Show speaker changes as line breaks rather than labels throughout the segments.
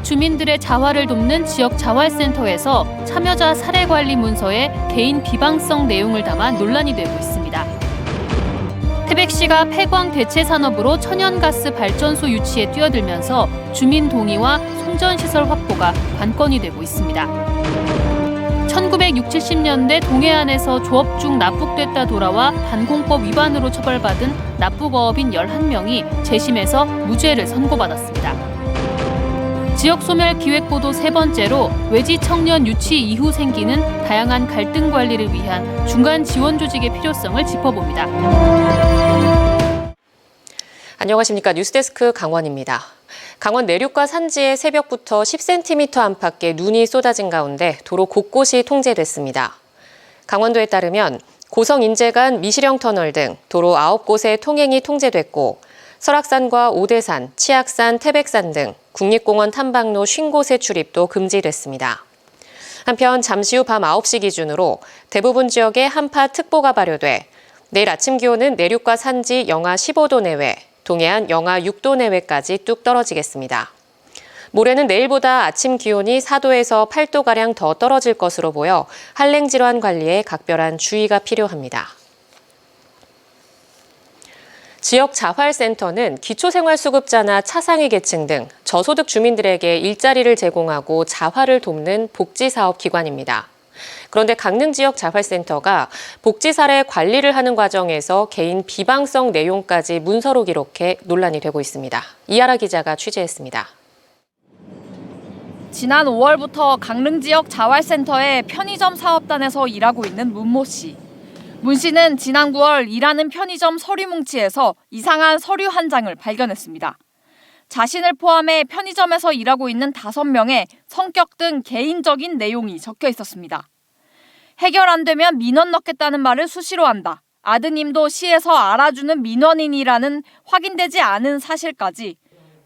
주민들의 자활을 돕는 지역 자활센터에서 참여자 사례 관리 문서에 개인 비방성 내용을 담아 논란이 되고 있습니다. 태백시가 폐광 대체 산업으로 천연가스 발전소 유치에 뛰어들면서 주민 동의와 송전시설 확보가 관건이 되고 있습니다. 1960, 70년대 동해안에서 조업 중 납북됐다 돌아와 반공법 위반으로 처벌받은 납북어업인 11명이 재심에서 무죄를 선고받았습니다. 지역소멸 기획보도 세 번째로 외지 청년 유치 이후 생기는 다양한 갈등 관리를 위한 중간 지원 조직의 필요성을 짚어봅니다.
안녕하십니까. 뉴스데스크 강원입니다. 강원 내륙과 산지에 새벽부터 10cm 안팎의 눈이 쏟아진 가운데 도로 곳곳이 통제됐습니다. 강원도에 따르면 고성 인제간 미시령 터널 등 도로 9곳의 통행이 통제됐고 설악산과 오대산, 치악산, 태백산 등 국립공원 탐방로 50곳의 출입도 금지됐습니다. 한편 잠시 후 밤 9시 기준으로 대부분 지역에 한파특보가 발효돼 내일 아침 기온은 내륙과 산지 영하 15도 내외, 동해안 영하 6도 내외까지 뚝 떨어지겠습니다. 모레는 내일보다 아침 기온이 4도에서 8도가량 더 떨어질 것으로 보여 한랭질환 관리에 각별한 주의가 필요합니다. 지역 자활센터는 기초생활수급자나 차상위 계층 등 저소득 주민들에게 일자리를 제공하고 자활을 돕는 복지사업기관입니다. 그런데 강릉 지역 자활센터가 복지 사례 관리를 하는 과정에서 개인 비방성 내용까지 문서로 기록해 논란이 되고 있습니다. 이하라 기자가 취재했습니다.
지난 5월부터 강릉 지역 자활센터의 편의점 사업단에서 일하고 있는 문모 씨. 문 씨는 지난 9월 일하는 편의점 서류 뭉치에서 이상한 서류 한 장을 발견했습니다. 자신을 포함해 편의점에서 일하고 있는 5명의 성격 등 개인적인 내용이 적혀 있었습니다. 해결 안 되면 민원 넣겠다는 말을 수시로 한다. 아드님도 시에서 알아주는 민원인이라는 확인되지 않은 사실까지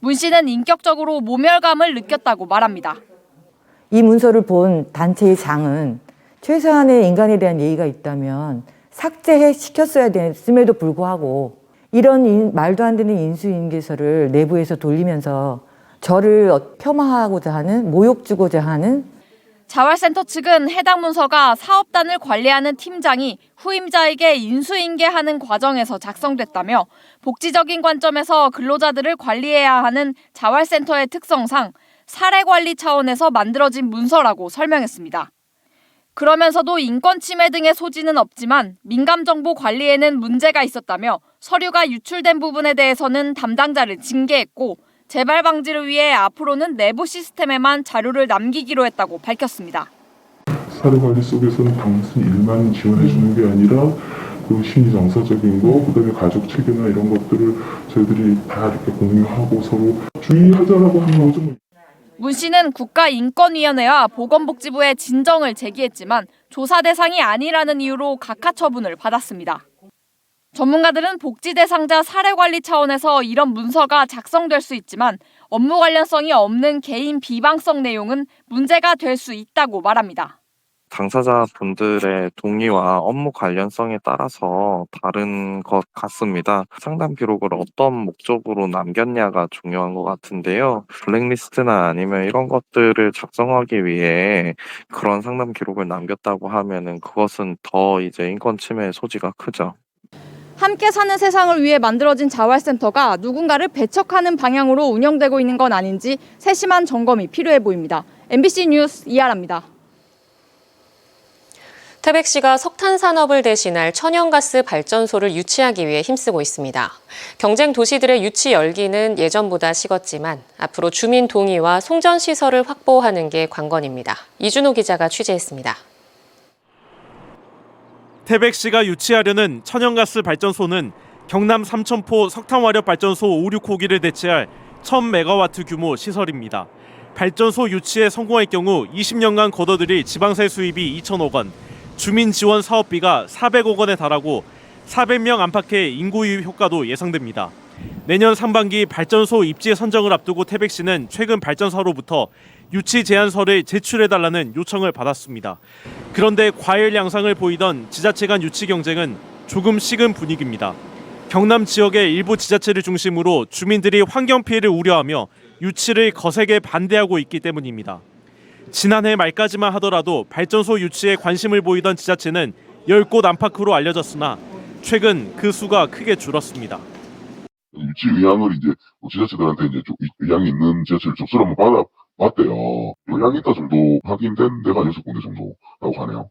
문 씨는 인격적으로 모멸감을 느꼈다고 말합니다.
이 문서를 본 단체의 장은 최소한의 인간에 대한 예의가 있다면 삭제시켰어야 됐음에도 불구하고 이런 말도 안 되는 인수인계서를 내부에서 돌리면서 저를 폄하하고자 하는, 모욕 주고자 하는.
자활센터 측은 해당 문서가 사업단을 관리하는 팀장이 후임자에게 인수인계하는 과정에서 작성됐다며 복지적인 관점에서 근로자들을 관리해야 하는 자활센터의 특성상 사례관리 차원에서 만들어진 문서라고 설명했습니다. 그러면서도 인권 침해 등의 소지는 없지만 민감정보 관리에는 문제가 있었다며 서류가 유출된 부분에 대해서는 담당자를 징계했고 재발 방지를 위해 앞으로는 내부 시스템에만 자료를 남기기로 했다고 밝혔습니다.
사례관리 속에서는 단순 일만 지원해 주는 게 아니라 그 심리 정서적인 거, 그다음에 가족 체계나 이런 것들을 저희들이 다 이렇게 공유하고 서로 주의하자라고 하는 거죠.
문 씨는 국가인권위원회와 보건복지부에 진정을 제기했지만 조사 대상이 아니라는 이유로 각하 처분을 받았습니다. 전문가들은 복지 대상자 사례 관리 차원에서 이런 문서가 작성될 수 있지만 업무 관련성이 없는 개인 비방성 내용은 문제가 될 수 있다고 말합니다.
당사자분들의 동의와 업무 관련성에 따라서 다른 것 같습니다. 상담 기록을 어떤 목적으로 남겼냐가 중요한 것 같은데요. 블랙리스트나 아니면 이런 것들을 작성하기 위해 그런 상담 기록을 남겼다고 하면은 그것은 더 이제 인권 침해의 소지가 크죠.
함께 사는 세상을 위해 만들어진 자활센터가 누군가를 배척하는 방향으로 운영되고 있는 건 아닌지 세심한 점검이 필요해 보입니다. MBC 뉴스 이하라입니다.
태백시가 석탄 산업을 대신할 천연가스 발전소를 유치하기 위해 힘쓰고 있습니다. 경쟁 도시들의 유치 열기는 예전보다 식었지만 앞으로 주민 동의와 송전시설을 확보하는 게 관건입니다. 이준호 기자가 취재했습니다.
태백시가 유치하려는 천연가스 발전소는 경남 삼천포 석탄화력발전소 5, 6호기를 대체할 1000메가와트 규모 시설입니다. 발전소 유치에 성공할 경우 20년간 걷어들일 지방세 수입이 2천억 원, 주민 지원 사업비가 400억 원에 달하고 400명 안팎의 인구 유입 효과도 예상됩니다. 내년 상반기 발전소 입지 선정을 앞두고 태백시는 최근 발전사로부터 유치 제안서를 제출해달라는 요청을 받았습니다. 그런데 과일 양상을 보이던 지자체 간 유치 경쟁은 조금 식은 분위기입니다. 경남 지역의 일부 지자체를 중심으로 주민들이 환경 피해를 우려하며 유치를 거세게 반대하고 있기 때문입니다. 지난해 말까지만 하더라도 발전소 유치에 관심을 보이던 지자체는 10곳 안팎으로 알려졌으나 최근 그 수가 크게 줄었습니다.
유치 의향을 이제 지자체들한테 이제 의향이 있는 지자체를 접수를 한번 받았대요. 의향이 있다 정도 확인된 데가 6군데 정도라고 하네요.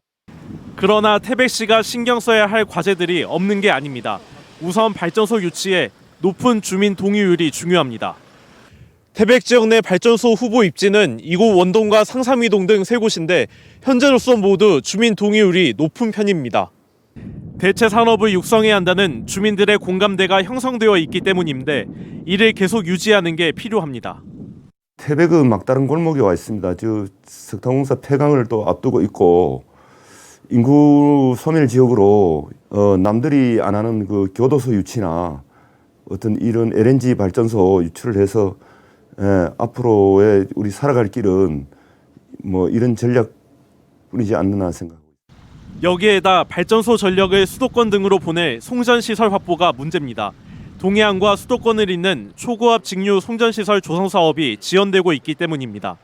그러나 태백 씨가 신경 써야 할 과제들이 없는 게 아닙니다. 우선 발전소 유치에 높은 주민 동의율이 중요합니다. 태백 지역 내 발전소 후보 입지는 이곳 원동과 상삼이동 등 3곳인데 현재로서 모두 주민 동의율이 높은 편입니다. 대체 산업을 육성해야 한다는 주민들의 공감대가 형성되어 있기 때문인데 이를 계속 유지하는 게 필요합니다.
태백은 막다른 골목에 와 있습니다. 석탄공사 폐광을 또 앞두고 있고 인구 소멸 지역으로 남들이 안 하는 그 교도소 유치나 어떤 이런 LNG 발전소 유치를 해서 앞으로의 우리 살아갈 길은 뭐 이런 전략뿐이지 않나 생각합니다.
여기에다 발전소 전력을 수도권 등으로 보낼 송전시설 확보가 문제입니다. 동해안과 수도권을 잇는 초고압 직류 송전시설 조성 사업이 지연되고 있기 때문입니다.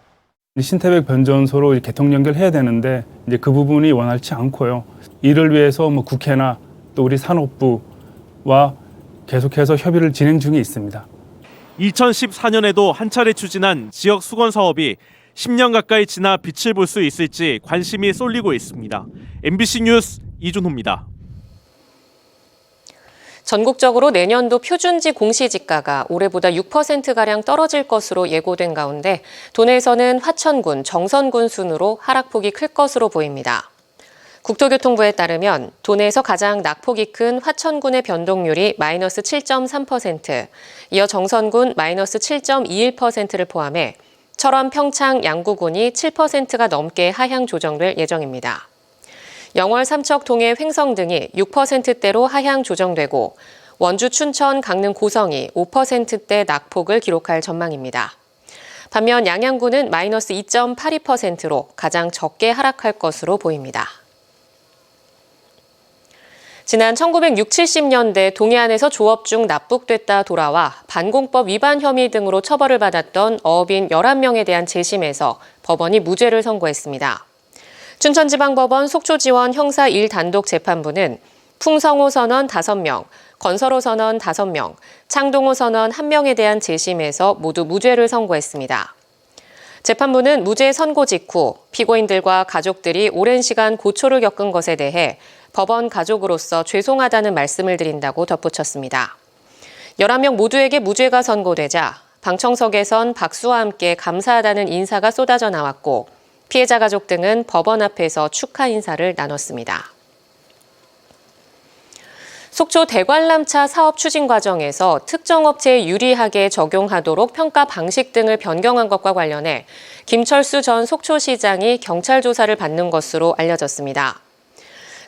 신태백 변전소로 개통 연결해야 되는데 이제 그 부분이 원활치 않고요. 이를 위해서 뭐 국회나 또 우리 산업부와 계속해서 협의를 진행 중에 있습니다.
2014년에도 한 차례 추진한 지역 수건 사업이 10년 가까이 지나 빛을 볼 수 있을지 관심이 쏠리고 있습니다. MBC 뉴스 이준호입니다.
전국적으로 내년도 표준지 공시지가가 올해보다 6%가량 떨어질 것으로 예고된 가운데 도내에서는 화천군, 정선군 순으로 하락폭이 클 것으로 보입니다. 국토교통부에 따르면 도내에서 가장 낙폭이 큰 화천군의 변동률이 마이너스 7.3%, 이어 정선군 마이너스 7.21%를 포함해 철원, 평창, 양구군이 7%가 넘게 하향 조정될 예정입니다. 영월, 삼척, 동해, 횡성 등이 6%대로 하향 조정되고 원주, 춘천, 강릉, 고성이 5%대 낙폭을 기록할 전망입니다. 반면 양양군은 마이너스 2.82%로 가장 적게 하락할 것으로 보입니다. 지난 1960, 70년대 동해안에서 조업 중 납북됐다 돌아와 반공법 위반 혐의 등으로 처벌을 받았던 어업인 11명에 대한 재심에서 법원이 무죄를 선고했습니다. 춘천지방법원 속초지원 형사 1단독 재판부는 풍성호 선원 5명, 건설호 선원 5명, 창동호 선원 1명에 대한 재심에서 모두 무죄를 선고했습니다. 재판부는 무죄 선고 직후 피고인들과 가족들이 오랜 시간 고초를 겪은 것에 대해 법원 가족으로서 죄송하다는 말씀을 드린다고 덧붙였습니다. 11명 모두에게 무죄가 선고되자 방청석에선 박수와 함께 감사하다는 인사가 쏟아져 나왔고 피해자 가족 등은 법원 앞에서 축하 인사를 나눴습니다. 속초 대관람차 사업 추진 과정에서 특정 업체에 유리하게 적용하도록 평가 방식 등을 변경한 것과 관련해 김철수 전 속초시장이 경찰 조사를 받는 것으로 알려졌습니다.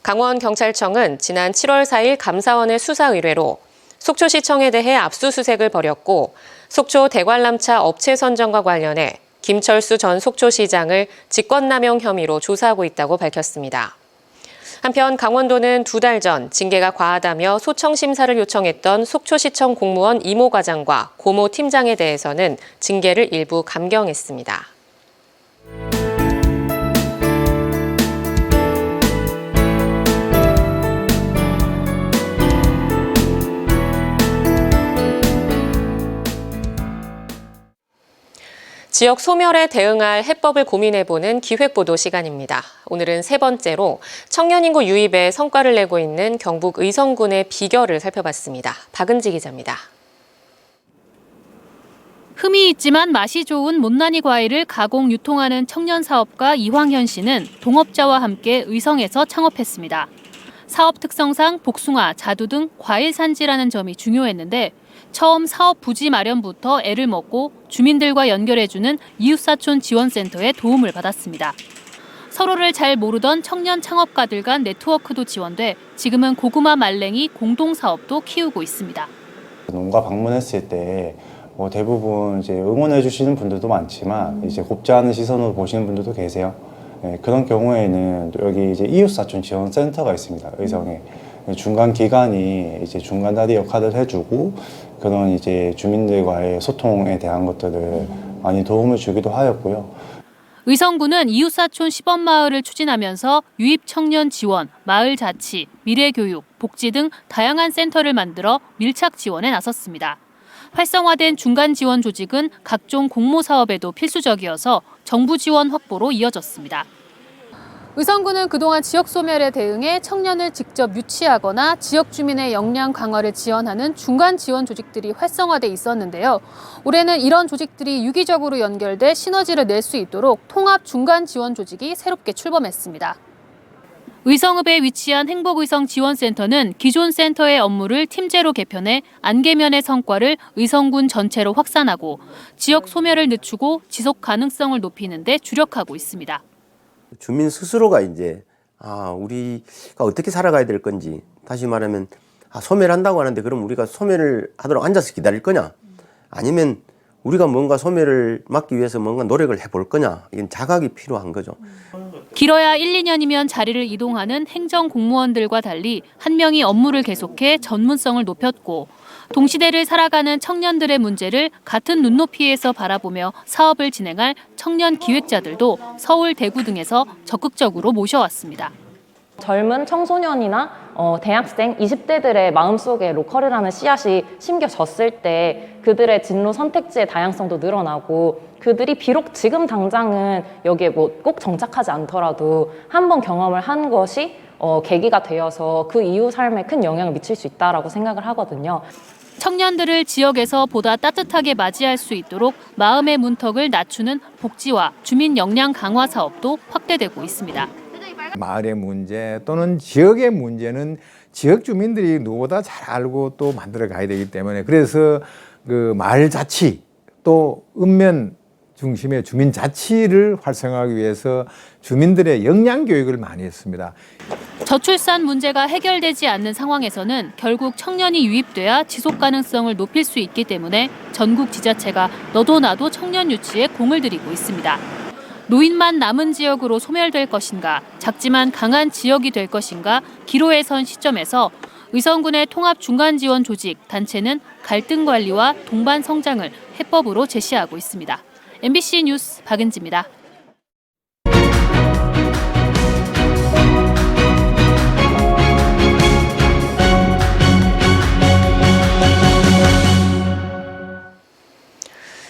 강원경찰청은 지난 7월 4일 감사원의 수사 의뢰로 속초시청에 대해 압수수색을 벌였고 속초 대관람차 업체 선정과 관련해 김철수 전 속초시장을 직권남용 혐의로 조사하고 있다고 밝혔습니다. 한편 강원도는 2달 전 징계가 과하다며 소청심사를 요청했던 속초시청 공무원 이모 과장과 고모 팀장에 대해서는 징계를 일부 감경했습니다. 지역 소멸에 대응할 해법을 고민해보는 기획보도 시간입니다. 오늘은 3번째로 청년 인구 유입에 성과를 내고 있는 경북 의성군의 비결을 살펴봤습니다. 박은지 기자입니다.
흠이 있지만 맛이 좋은 못난이 과일을 가공 유통하는 청년 사업가 이황현 씨는 동업자와 함께 의성에서 창업했습니다. 사업 특성상 복숭아, 자두 등 과일 산지라는 점이 중요했는데 처음 사업 부지 마련부터 애를 먹고 주민들과 연결해주는 이웃사촌 지원센터의 도움을 받았습니다. 서로를 잘 모르던 청년 창업가들 간 네트워크도 지원돼 지금은 고구마 말랭이 공동사업도 키우고 있습니다.
농가 방문했을 때 대부분 이제 응원해 주시는 분들도 많지만 이제 곱지 않은 시선으로 보시는 분들도 계세요. 그런 경우에는 여기 이제 이웃사촌 지원센터가 있습니다. 의성에. 중간 기관이 이제 중간다리 역할을 해주고 그런 이제 주민들과의 소통에 대한 것들을 많이 도움을 주기도 하였고요.
의성구는 이웃사촌 시범마을을 추진하면서 유입 청년 지원, 마을 자치, 미래교육, 복지 등 다양한 센터를 만들어 밀착 지원에 나섰습니다. 활성화된 중간 지원 조직은 각종 공모 사업에도 필수적이어서 정부 지원 확보로 이어졌습니다. 의성구는 그동안 지역 소멸에 대응해 청년을 직접 유치하거나 지역 주민의 역량 강화를 지원하는 중간 지원 조직들이 활성화돼 있었는데요. 올해는 이런 조직들이 유기적으로 연결돼 시너지를 낼 수 있도록 통합 중간 지원 조직이 새롭게 출범했습니다. 의성읍에 위치한 행복의성지원센터는 기존 센터의 업무를 팀제로 개편해 안개면의 성과를 의성군 전체로 확산하고 지역 소멸을 늦추고 지속 가능성을 높이는 데 주력하고 있습니다.
주민 스스로가 이제 우리가 어떻게 살아가야 될 건지, 다시 말하면 소멸한다고 하는데 그럼 우리가 소멸을 하도록 앉아서 기다릴 거냐, 아니면 우리가 뭔가 소멸을 막기 위해서 뭔가 노력을 해볼 거냐, 이건 자각이 필요한 거죠.
길어야 1, 2년이면 자리를 이동하는 행정공무원들과 달리 한 명이 업무를 계속해 전문성을 높였고, 동시대를 살아가는 청년들의 문제를 같은 눈높이에서 바라보며 사업을 진행할 청년 기획자들도 서울, 대구 등에서 적극적으로 모셔왔습니다.
젊은 청소년이나 대학생, 20대들의 마음속에 로컬이라는 씨앗이 심겨졌을 때 그들의 진로 선택지의 다양성도 늘어나고, 그들이 비록 지금 당장은 여기에 꼭 정착하지 않더라도 한번 경험을 한 것이 계기가 되어서 그 이후 삶에 큰 영향을 미칠 수 있다고 생각을 하거든요.
청년들을 지역에서 보다 따뜻하게 맞이할 수 있도록 마음의 문턱을 낮추는 복지와 주민 역량 강화 사업도 확대되고 있습니다.
마을의 문제 또는 지역의 문제는 지역 주민들이 누구보다 잘 알고 또 만들어 가야 되기 때문에, 그래서 그 마을 자치 또 읍면 중심의 주민 자치를 활성화하기 위해서 주민들의 역량 교육을 많이 했습니다.
저출산 문제가 해결되지 않는 상황에서는 결국 청년이 유입돼야 지속 가능성을 높일 수 있기 때문에 전국 지자체가 너도 나도 청년 유치에 공을 들이고 있습니다. 노인만 남은 지역으로 소멸될 것인가, 작지만 강한 지역이 될 것인가 기로에 선 시점에서 의성군의 통합 중간 지원 조직 단체는 갈등 관리와 동반 성장을 해법으로 제시하고 있습니다. MBC 뉴스 박은지입니다.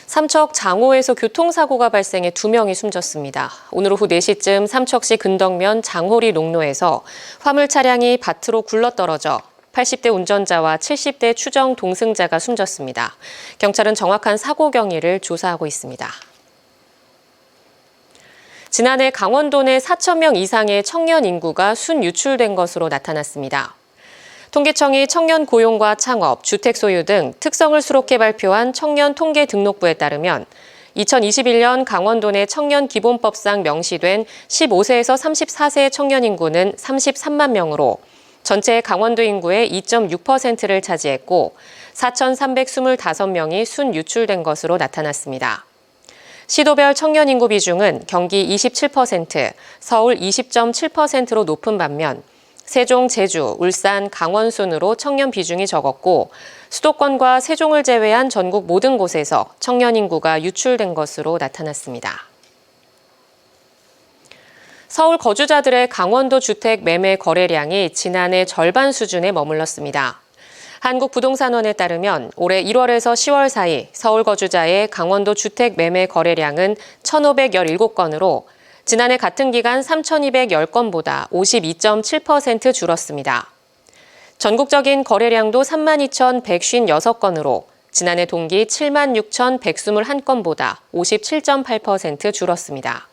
삼척 장호에서 교통사고가 발생해 2명이 숨졌습니다. 오늘 오후 4시쯤 삼척시 근덕면 장호리 농로에서 화물 차량이 밭으로 굴러떨어져 80대 운전자와 70대 추정 동승자가 숨졌습니다. 경찰은 정확한 사고 경위를 조사하고 있습니다. 지난해 강원도 내 4천 명 이상의 청년 인구가 순유출된 것으로 나타났습니다. 통계청이 청년 고용과 창업, 주택 소유 등 특성을 수록해 발표한 청년 통계 등록부에 따르면 2021년 강원도 내 청년 기본법상 명시된 15세에서 34세 청년 인구는 33만 명으로 전체 강원도 인구의 2.6%를 차지했고 4,325명이 순유출된 것으로 나타났습니다. 시도별 청년 인구 비중은 경기 27%, 서울 20.7%로 높은 반면 세종, 제주, 울산, 강원 순으로 청년 비중이 적었고 수도권과 세종을 제외한 전국 모든 곳에서 청년 인구가 유출된 것으로 나타났습니다. 서울 거주자들의 강원도 주택 매매 거래량이 지난해 절반 수준에 머물렀습니다. 한국부동산원에 따르면 올해 1월에서 10월 사이 서울 거주자의 강원도 주택 매매 거래량은 1,517건으로 지난해 같은 기간 3,210건보다 52.7% 줄었습니다. 전국적인 거래량도 32,156건으로 지난해 동기 76,121건보다 57.8% 줄었습니다.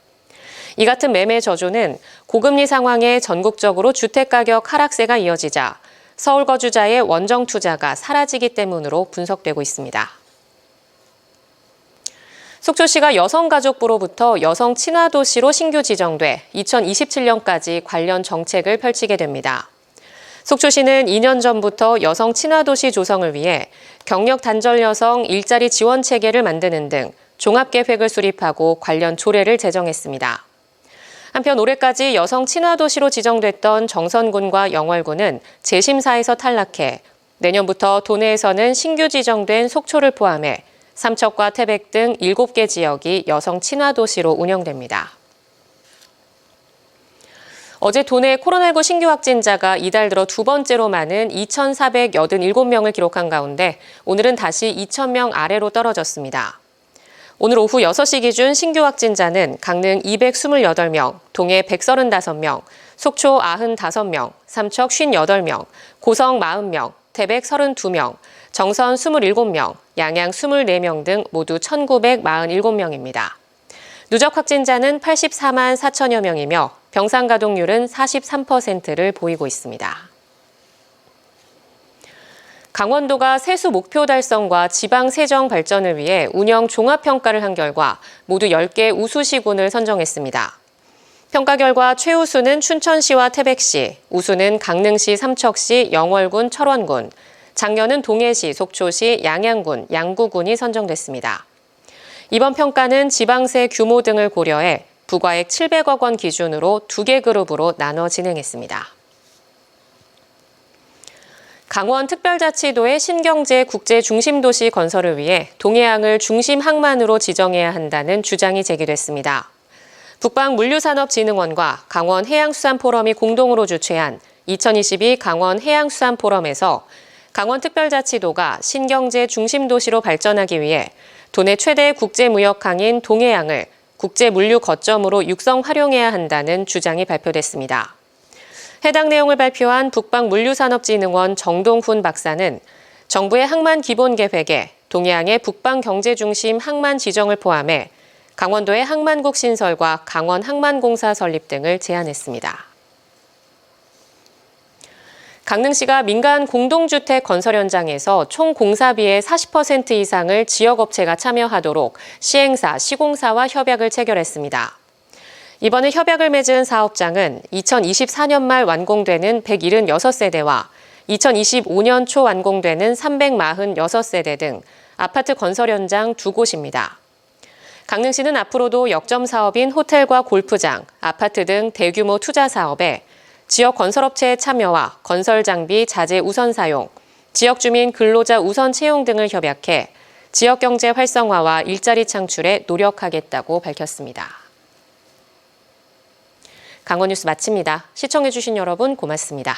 이 같은 매매 저조는 고금리 상황에 전국적으로 주택가격 하락세가 이어지자 서울 거주자의 원정 투자가 사라지기 때문으로 분석되고 있습니다. 속초시가 여성가족부로부터 여성 친화도시로 신규 지정돼 2027년까지 관련 정책을 펼치게 됩니다. 속초시는 2년 전부터 여성 친화도시 조성을 위해 경력 단절 여성 일자리 지원 체계를 만드는 등 종합계획을 수립하고 관련 조례를 제정했습니다. 한편 올해까지 여성 친화 도시로 지정됐던 정선군과 영월군은 재심사에서 탈락해 내년부터 도내에서는 신규 지정된 속초를 포함해 삼척과 태백 등 7개 지역이 여성 친화 도시로 운영됩니다. 어제 도내 코로나19 신규 확진자가 이달 들어 두 번째로 많은 2,487명을 기록한 가운데 오늘은 다시 2,000명 아래로 떨어졌습니다. 오늘 오후 6시 기준 신규 확진자는 강릉 228명, 동해 135명, 속초 95명, 삼척 58명, 고성 40명, 태백 32명, 정선 27명, 양양 24명 등 모두 1,947명입니다. 누적 확진자는 84만 4천여 명이며 병상 가동률은 43%를 보이고 있습니다. 강원도가 세수 목표 달성과 지방 세정 발전을 위해 운영 종합평가를 한 결과 모두 10개 우수시군을 선정했습니다. 평가 결과 최우수는 춘천시와 태백시, 우수는 강릉시, 삼척시, 영월군, 철원군, 장려는 동해시, 속초시, 양양군, 양구군이 선정됐습니다. 이번 평가는 지방세 규모 등을 고려해 부과액 700억 원 기준으로 2개 그룹으로 나눠 진행했습니다. 강원특별자치도의 신경제 국제중심도시 건설을 위해 동해안을 중심 항만으로 지정해야 한다는 주장이 제기됐습니다. 북방물류산업진흥원과 강원해양수산포럼이 공동으로 주최한 2022 강원해양수산포럼에서 강원특별자치도가 신경제 중심도시로 발전하기 위해 도내 최대 국제무역항인 동해안을 국제물류 거점으로 육성 활용해야 한다는 주장이 발표됐습니다. 해당 내용을 발표한 북방물류산업진흥원 정동훈 박사는 정부의 항만 기본계획에 동해안의 북방경제중심 항만 지정을 포함해 강원도의 항만국 신설과 강원항만공사 설립 등을 제안했습니다. 강릉시가 민간 공동주택 건설 현장에서 총 공사비의 40% 이상을 지역업체가 참여하도록 시행사, 시공사와 협약을 체결했습니다. 이번에 협약을 맺은 사업장은 2024년 말 완공되는 176세대와 2025년 초 완공되는 346세대 등 아파트 건설 현장 2곳입니다. 강릉시는 앞으로도 역점 사업인 호텔과 골프장, 아파트 등 대규모 투자 사업에 지역 건설업체의 참여와 건설 장비 자재 우선 사용, 지역 주민 근로자 우선 채용 등을 협약해 지역 경제 활성화와 일자리 창출에 노력하겠다고 밝혔습니다. 강원뉴스 마칩니다. 시청해주신 여러분 고맙습니다.